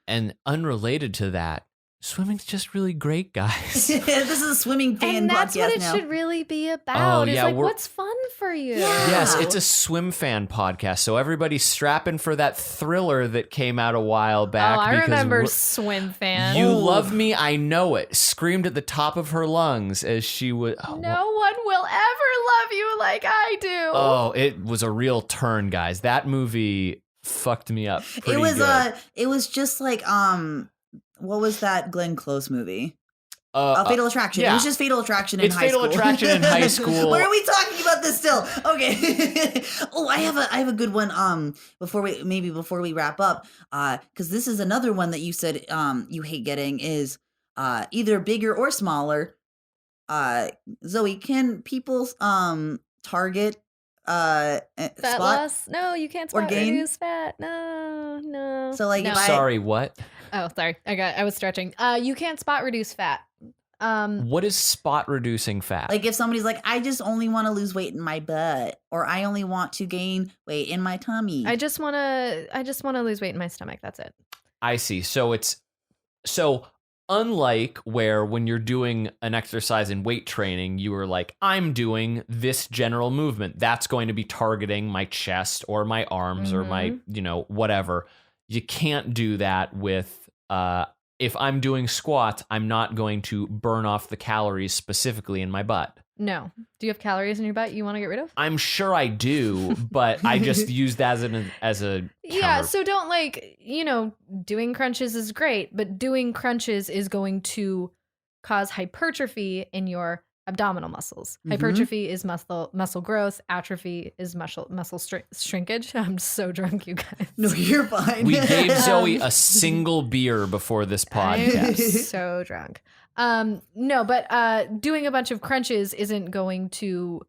Speaker 1: And unrelated to that, swimming's just really great, guys.
Speaker 2: This is a swimming fan
Speaker 3: and that's
Speaker 2: podcast
Speaker 3: what it
Speaker 2: now.
Speaker 3: should really be about. It's like, what's fun for you?
Speaker 2: Yeah.
Speaker 1: Yes, it's a swim fan podcast. So everybody strap in for that thriller that came out a while back.
Speaker 3: Oh, I remember Swim Fan.
Speaker 1: You love me, I know it. Screamed at the top of her lungs as she would.
Speaker 3: No one will ever love you like I do.
Speaker 1: Oh, it was a real turn, guys. That movie fucked me up. Pretty good.
Speaker 2: It was just like what was that Glenn Close movie? Fatal Attraction. Yeah. It was just Fatal Attraction in high school.
Speaker 1: It's Fatal Attraction in high school.
Speaker 2: Why are we talking about this still? Okay. Oh, I have a good one. Before we wrap up, because this is another one that you said you hate getting is either bigger or smaller. Zoe, can people target
Speaker 3: fat
Speaker 2: spot
Speaker 3: loss? No, you can't spot
Speaker 2: or gain?
Speaker 3: reduce fat. No.
Speaker 2: So like,
Speaker 3: no.
Speaker 1: Sorry, what?
Speaker 3: Oh, sorry. I was stretching. You can't spot reduce fat.
Speaker 1: What is spot reducing fat?
Speaker 2: Like if somebody's like, I just only want to lose weight in my butt, or I only want to gain weight in my tummy.
Speaker 3: I just want to lose weight in my stomach. That's it.
Speaker 1: I see. So unlike where when you're doing an exercise in weight training, you were like, I'm doing this general movement. That's going to be targeting my chest or my arms or my, whatever. You can't do that with, if I'm doing squats, I'm not going to burn off the calories specifically in my butt.
Speaker 3: No. Do you have calories in your butt you want to get rid of?
Speaker 1: I'm sure I do, but I just use that as a
Speaker 3: yeah,
Speaker 1: counter.
Speaker 3: so don't doing crunches is great, but doing crunches is going to cause hypertrophy in your abdominal muscles. Hypertrophy is muscle growth. Atrophy is muscle shrinkage. I'm so drunk, you guys.
Speaker 2: No, you're fine.
Speaker 1: We gave Zoe a single beer before this podcast.
Speaker 3: I'm so drunk. No, but doing a bunch of crunches isn't going to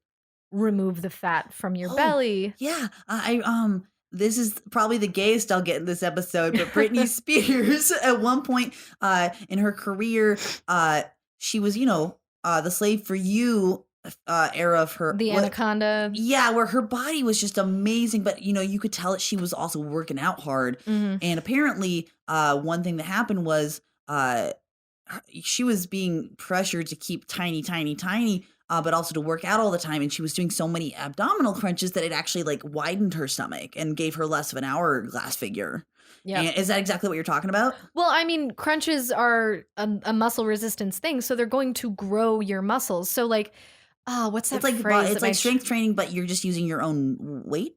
Speaker 3: remove the fat from your belly.
Speaker 2: Yeah, this is probably the gayest I'll get in this episode, but Britney Spears at one point in her career, she was, the Slave for You era of her.
Speaker 3: The Anaconda.
Speaker 2: Yeah, where her body was just amazing, but, you could tell that she was also working out hard. And apparently one thing that happened was she was being pressured to keep tiny, but also to work out all the time. And she was doing so many abdominal crunches that it actually like widened her stomach and gave her less of an hourglass figure. Yeah. Is that exactly what you're talking about?
Speaker 3: Well, I mean, crunches are a muscle resistance thing. So they're going to grow your muscles. So like, what's that
Speaker 2: it's like
Speaker 3: phrase?
Speaker 2: It's like strength training, but you're just using your own weight.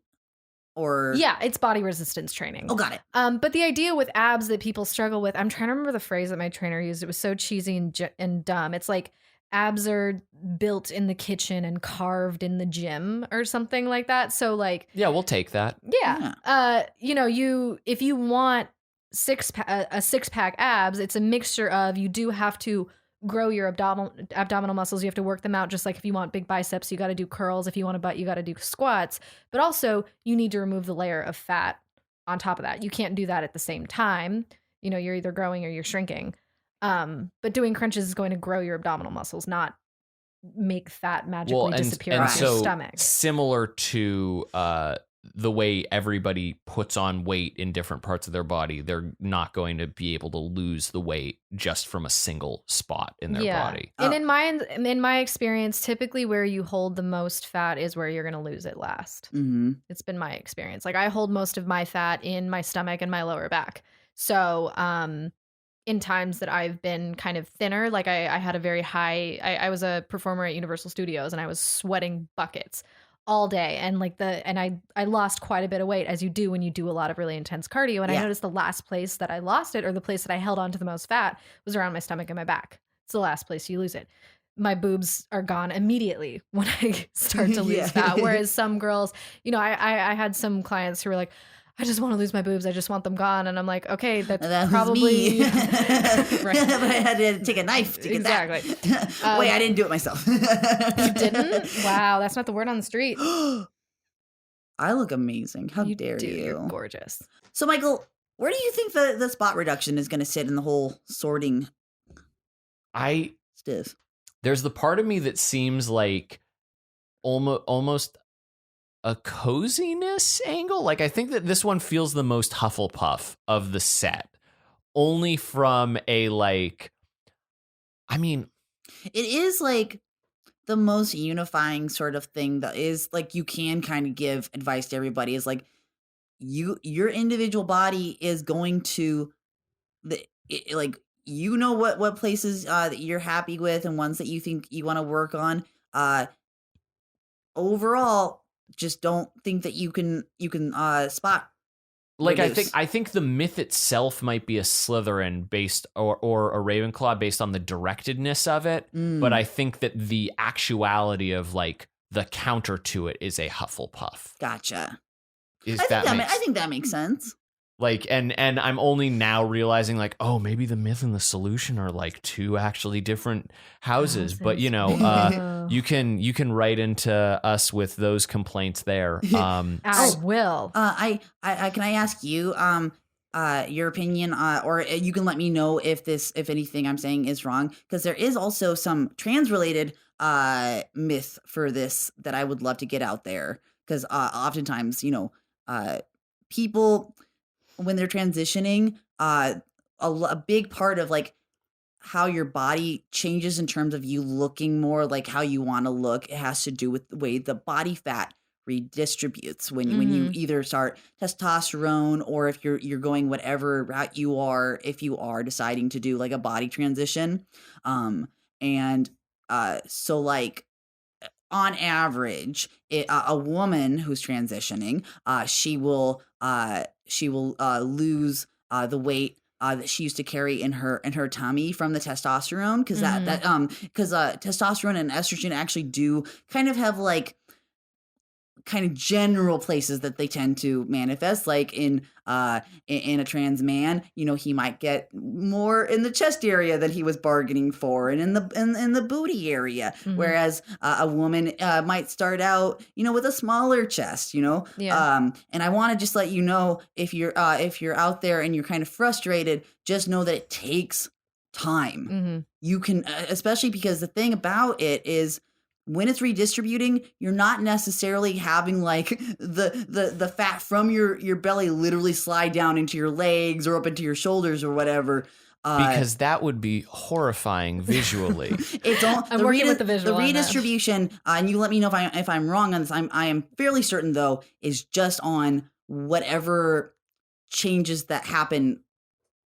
Speaker 2: or
Speaker 3: yeah, it's body resistance training.
Speaker 2: Oh, got it.
Speaker 3: But the idea with abs that people struggle with, I'm trying to remember the phrase that my trainer used. It was so cheesy and dumb. It's like abs are built in the kitchen and carved in the gym or something like that. So like,
Speaker 1: yeah, we'll take that.
Speaker 3: Yeah. If you want a 6-pack abs, it's a mixture of, you do have to grow your abdominal muscles. You have to work them out. Just like if you want big biceps, you got to do curls. If you want a butt, you got to do squats. But also you need to remove the layer of fat on top of that. You can't do that at the same time. You're either growing or you're shrinking. But doing crunches is going to grow your abdominal muscles, not make fat magically disappear off your stomach.
Speaker 1: Similar to the way everybody puts on weight in different parts of their body, they're not going to be able to lose the weight just from a single spot in their body.
Speaker 3: And in my experience, typically where you hold the most fat is where you're going to lose it last.
Speaker 2: Mm-hmm.
Speaker 3: It's been my experience. Like I hold most of my fat in my stomach and my lower back. So, in times that I've been kind of thinner, like I had a very high, I was a performer at Universal Studios and I was sweating buckets all day. And I lost quite a bit of weight, as you do when you do a lot of really intense cardio. And I noticed the last place that I lost it, or the place that I held on to the most fat, was around my stomach and my back. It's the last place you lose it. My boobs are gone immediately when I start to lose fat. Whereas some girls, I had some clients who were like, I just want to lose my boobs. I just want them gone. And I'm like, okay, that's probably
Speaker 2: me. Right. But I had to take a knife to get that. Wait, I didn't do it myself.
Speaker 3: You didn't? Wow, that's not the word on the street.
Speaker 2: I look amazing. How dare you?
Speaker 3: You're gorgeous.
Speaker 2: So, Michael, where do you think the spot reduction is going to sit in the whole sorting stiff?
Speaker 1: There's the part of me that seems like almost a coziness angle. Like I think that this one feels the most Hufflepuff of the set, only from a it
Speaker 2: is like the most unifying sort of thing that is like, you can kind of give advice to everybody, is like your individual body is going to what places that you're happy with and ones that you think you want to work on. Overall, just don't think that you can spot.
Speaker 1: Like
Speaker 2: reduce.
Speaker 1: I think the myth itself might be a Slytherin based or a Ravenclaw based on the directedness of it, but I think that the actuality of like the counter to it is a Hufflepuff.
Speaker 2: Gotcha. I think that makes sense.
Speaker 1: Like, and I'm only now realizing like, oh, maybe the myth and the solution are like two actually different houses. But you can write into us with those complaints there.
Speaker 3: I will.
Speaker 2: Can I ask you your opinion, or you can let me know if anything I'm saying is wrong, because there is also some trans related myth for this that I would love to get out there, because oftentimes people, when they're transitioning, a big part of like how your body changes in terms of you looking more like how you want to look, it has to do with the way the body fat redistributes when you either start testosterone, or if you're going whatever route you are, if you are deciding to do like a body transition. So like on average, a woman who's transitioning, she will lose the weight that she used to carry in her tummy from the testosterone, because because testosterone and estrogen actually do kind of have like kind of general places that they tend to manifest. Like in a trans man, he might get more in the chest area that he was bargaining for, and in the booty area. Whereas a woman might start out, with a smaller chest. And I want to just let you know, if you're out there and you're kind of frustrated, just know that it takes time. You can, especially because the thing about it is, when it's redistributing, you're not necessarily having like the fat from your belly literally slide down into your legs or up into your shoulders or whatever.
Speaker 1: Because that would be horrifying visually.
Speaker 2: It's
Speaker 3: I'm working with the visual.
Speaker 2: The redistribution, and you let me know if I'm wrong on this. I am fairly certain though, is just on whatever changes that happen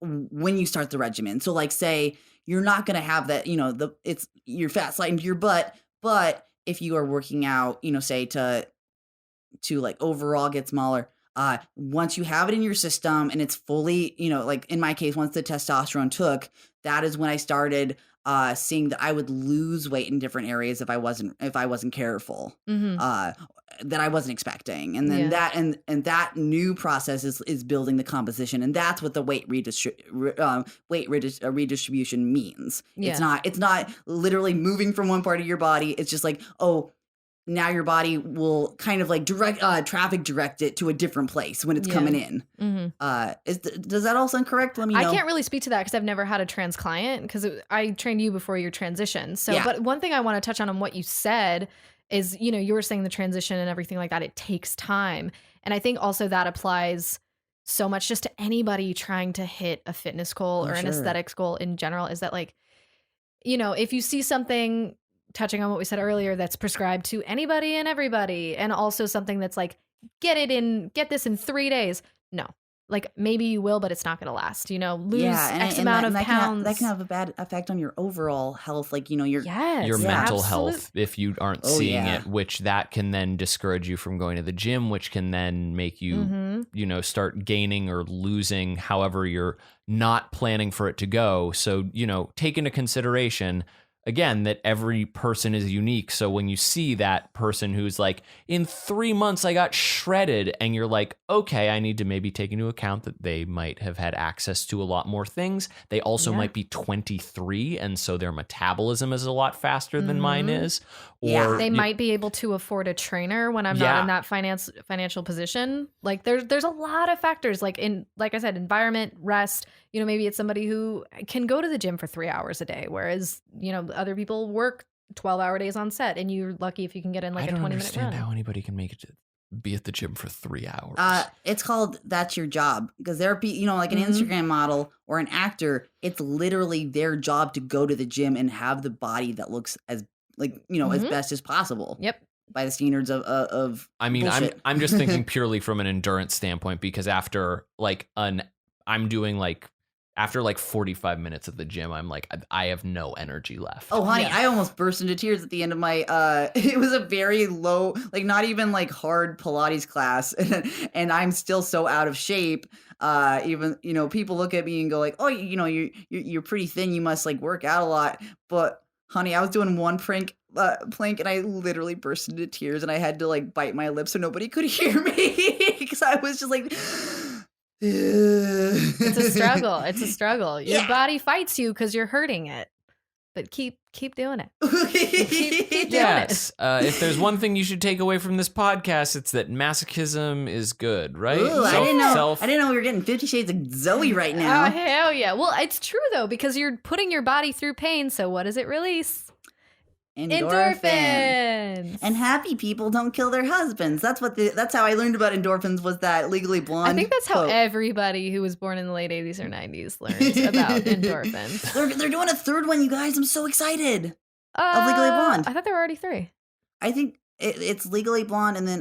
Speaker 2: when you start the regimen. So like, say you're not going to have that, it's your fat sliding to your butt. But if you are working out, say to like overall get smaller, once you have it in your system and it's fully, like in my case, once the testosterone took, that is when I started seeing that I would lose weight in different areas if I wasn't careful, that I wasn't expecting. And then that new process is building the composition. And that's what the weight redistribution means. Yeah. It's not literally moving from one part of your body. It's just like, oh, now your body will kind of like traffic direct it to a different place when it's coming in. Does that all sound correct? Let me know.
Speaker 3: I can't really speak to that because I've never had a trans client, because I trained you before your transition. So, but one thing I want to touch on what you said is, you were saying the transition and everything like that, it takes time. And I think also that applies so much just to anybody trying to hit a fitness goal or an aesthetics goal in general, is that like, if you see something, touching on what we said earlier, that's prescribed to anybody and everybody, and also something that's like, get this in 3 days. No, like maybe you will, but it's not going to last, lose X amount of pounds.
Speaker 2: That can have a bad effect on your overall health. Like, your
Speaker 1: mental health, if you aren't seeing it, which that can then discourage you from going to the gym, which can then make you, start gaining or losing however you're not planning for it to go. So, take into consideration, again, that every person is unique. So when you see that person who's like, in 3 months, I got shredded, and you're like, okay, I need to maybe take into account that they might have had access to a lot more things. They also might be 23, and so their metabolism is a lot faster than mine is. Or
Speaker 3: they might be able to afford a trainer when I'm not in that financial position. Like there's a lot of factors, like I said, environment, rest. Maybe it's somebody who can go to the gym for 3 hours a day, whereas, other people work 12-hour days on set, and you're lucky if you can get in like a 20-minute run. I don't understand
Speaker 1: how anybody can make it to be at the gym for 3 hours.
Speaker 2: It's called That's Your Job, because there are, like an Instagram model or an actor, it's literally their job to go to the gym and have the body that looks as as best as possible.
Speaker 3: Yep.
Speaker 2: By the standards of
Speaker 1: I mean,
Speaker 2: bullshit.
Speaker 1: I'm just thinking purely from an endurance standpoint, because after after 45 minutes at the gym, I'm like, I have no energy left.
Speaker 2: Oh, honey, I almost burst into tears at the end of my, it was a very low, not even hard Pilates class. And I'm still so out of shape. Even, people look at me and go like, oh, you're pretty thin. You must work out a lot. But honey, I was doing one plank and I literally burst into tears, and I had to bite my lips so nobody could hear me, because I was just like,
Speaker 3: it's a struggle. It's a struggle. Your body fights you because you're hurting it, but keep doing it. keep doing it.
Speaker 1: If there's one thing you should take away from this podcast, it's that masochism is good, right?
Speaker 2: Ooh, I didn't know we were getting 50 Shades of Zoe right now.
Speaker 3: Oh, hell yeah. Well, it's true though, because you're putting your body through pain. So what does it release? Endorphins.
Speaker 2: And happy people don't kill their husbands. That's how I learned about endorphins, was that Legally Blonde.
Speaker 3: I think that's how everybody who was born in the late 80s or 90s learned about endorphins.
Speaker 2: They're doing a third one, you guys. I'm so excited. Of Legally Blonde.
Speaker 3: I thought there were already 3.
Speaker 2: I think it's Legally Blonde, and then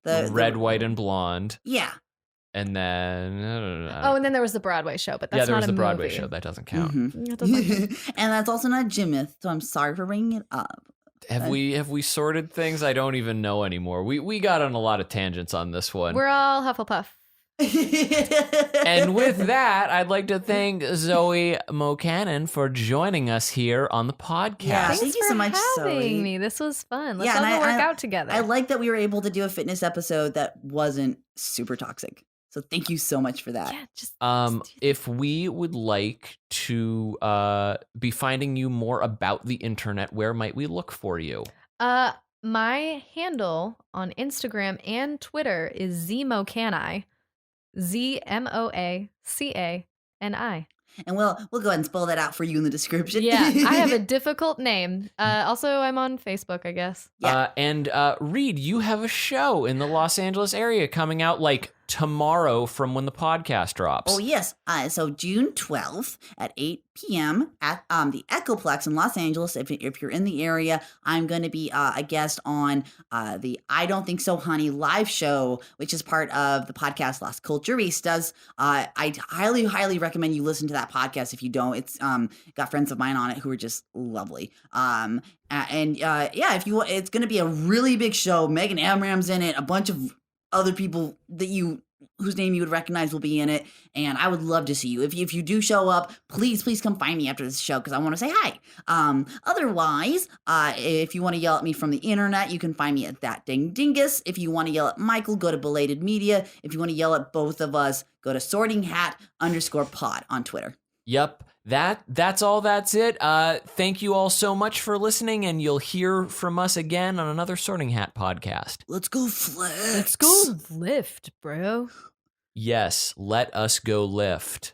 Speaker 1: the Red, White, and Blonde.
Speaker 2: Yeah.
Speaker 1: And then
Speaker 3: and then there was the Broadway show, but that's not a movie. Yeah, there was the
Speaker 1: Broadway show. That doesn't count.
Speaker 3: That doesn't count.
Speaker 2: And that's also not Jimith, so I'm sorry for bringing it up.
Speaker 1: Have we sorted things? I don't even know anymore. We got on a lot of tangents on this one.
Speaker 3: We're all Hufflepuff.
Speaker 1: And with that, I'd like to thank Zoë Moacanin for joining us here on the podcast.
Speaker 2: Yeah, thank you so much,
Speaker 3: for having me. This was fun. Let's all go work out together.
Speaker 2: I like that we were able to do a fitness episode that wasn't super toxic. So thank you so much for that.
Speaker 3: Yeah, just
Speaker 1: if we would like to be finding you more about the internet, where might we look for you?
Speaker 3: My handle on Instagram and Twitter is Zoë Moacanin. ZMOACANI.
Speaker 2: And we'll go ahead and spell that out for you in the description.
Speaker 3: Yeah, I have a difficult name. Also, I'm on Facebook, I guess.
Speaker 1: Yeah. And Reed, you have a show in the Los Angeles area coming out tomorrow from when the podcast drops.
Speaker 2: Oh, yes. So June 12th at 8 p.m. at the Echoplex in Los Angeles. If you're in the area, I'm going to be a guest on the I Don't Think So, Honey live show, which is part of the podcast Las Culturistas. I highly, highly recommend you listen to that podcast if you don't. It's got friends of mine on it who are just lovely. If you, it's going to be a really big show. Megan Amram's in it, a bunch of other people whose name you would recognize will be in it, and I would love to see you. If you do show up, please come find me after this show because I want to say hi. Otherwise, if you want to yell at me from the internet, you can find me at That Ding Dingus. If you want to yell at Michael, go to Belated Media. If you want to yell at both of us, go to sortinghat_pod on Twitter.
Speaker 1: Yep. That's all. That's it. Thank you all so much for listening, and you'll hear from us again on another Sorting Hat podcast.
Speaker 2: Let's go flex.
Speaker 3: Let's go lift, bro.
Speaker 1: Yes, let us go lift.